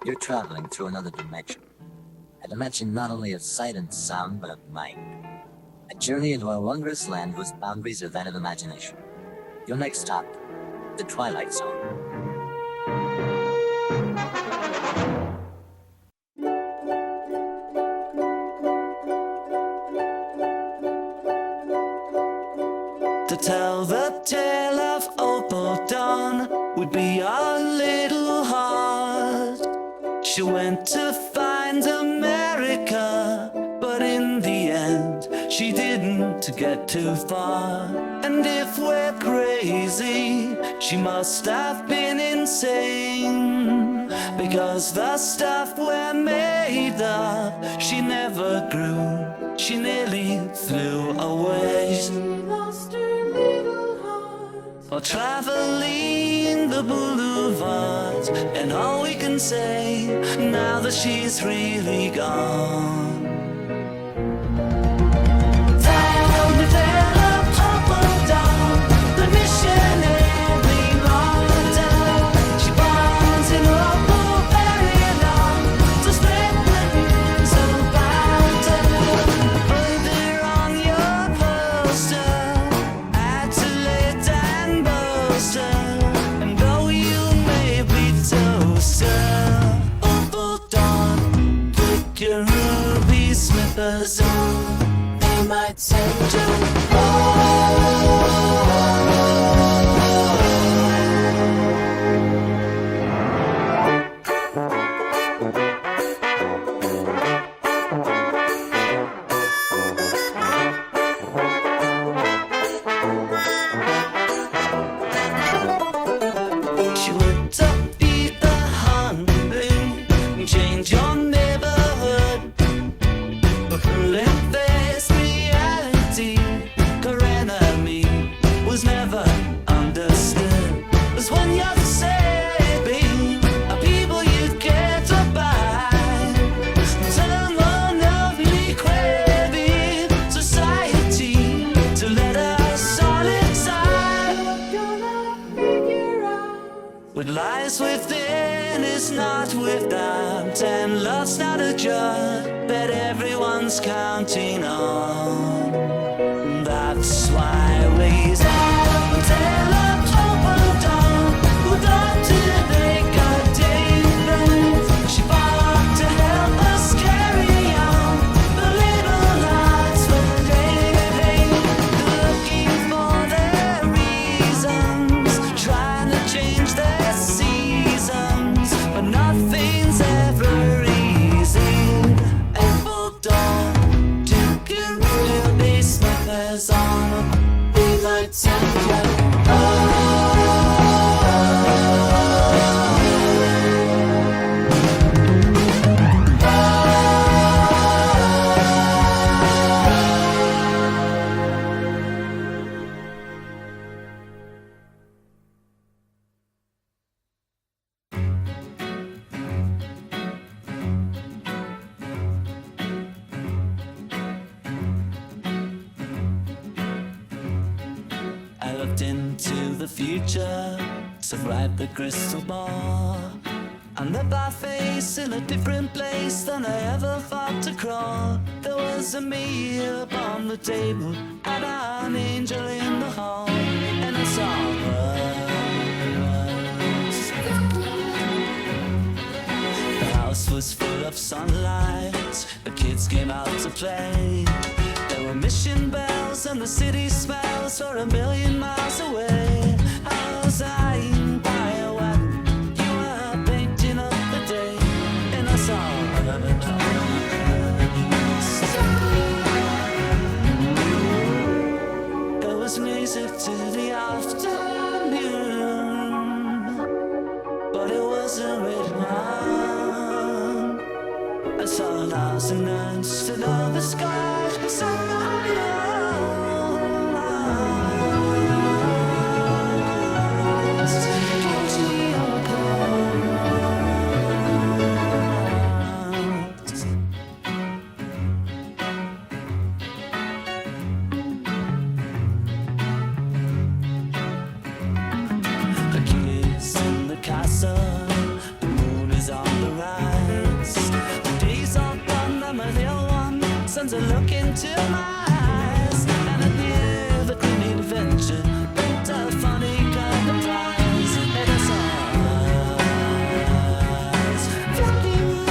You're traveling through another dimension. A dimension not only of sight and sound, but of mind. A journey into a wondrous land whose boundaries are that of imagination. Your next stop, the Twilight Zone. To tell the tale of Opal Dawn would be a little hard. She went to find America, but in the end she didn't get too far. And if we're crazy, she must have been insane, because the stuff we're made of, she never grew, she nearly flew away. Or traveling the boulevards, and all we can say now that she's really gone. Tell me, tell of Opal Dawn, the missionary model. She bonds in Opal very long to split the news about her. Put her on your poster, add to later. And though you may be toaster, Opal Dawn, put your ruby slippers on, they might send you lies within is not without, and love's not a drug that everyone's counting on. That's why we tell of Opal Dawn, who thought to make a difference. She fought to help us carry on the little lives we're living, looking for their reasons, trying to change their seasons, but nothing's ever easy. Opal Dawn, took your ruby slippers on, we might send you. I looked into the future, so write the crystal ball. And the buffet's in a different place than I ever thought to crawl. There was a meal upon the table and an angel in the hall, and I saw her. The house was full of sunlight, the kids came out to play. There were mission bells and the city smells for 1,000,000 miles away. I was lying by a wagon, you were painting up the day, and I saw her. There was music to the afternoon, but it wasn't written on. I saw 1,000 nights to know the sky. So long. sends a look into my eyes, and I knew the clean adventure brought a funny kind of prize. Let us eyes flock you.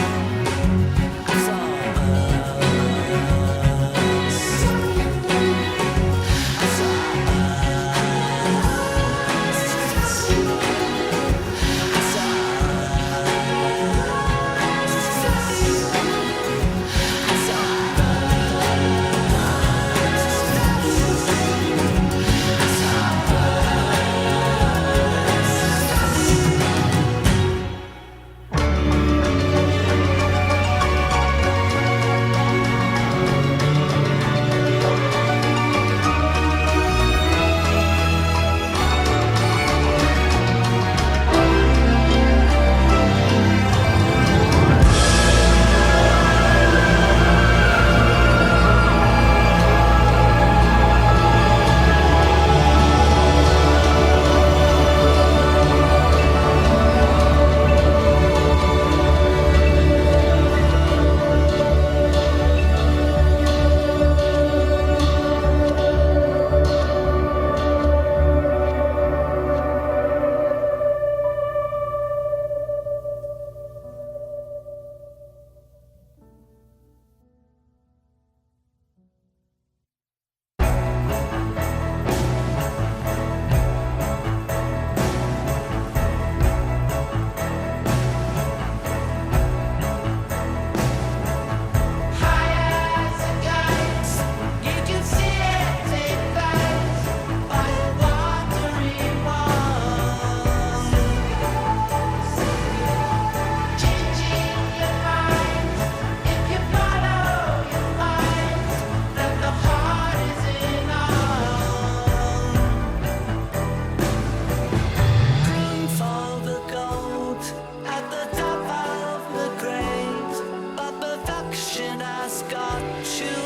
Got you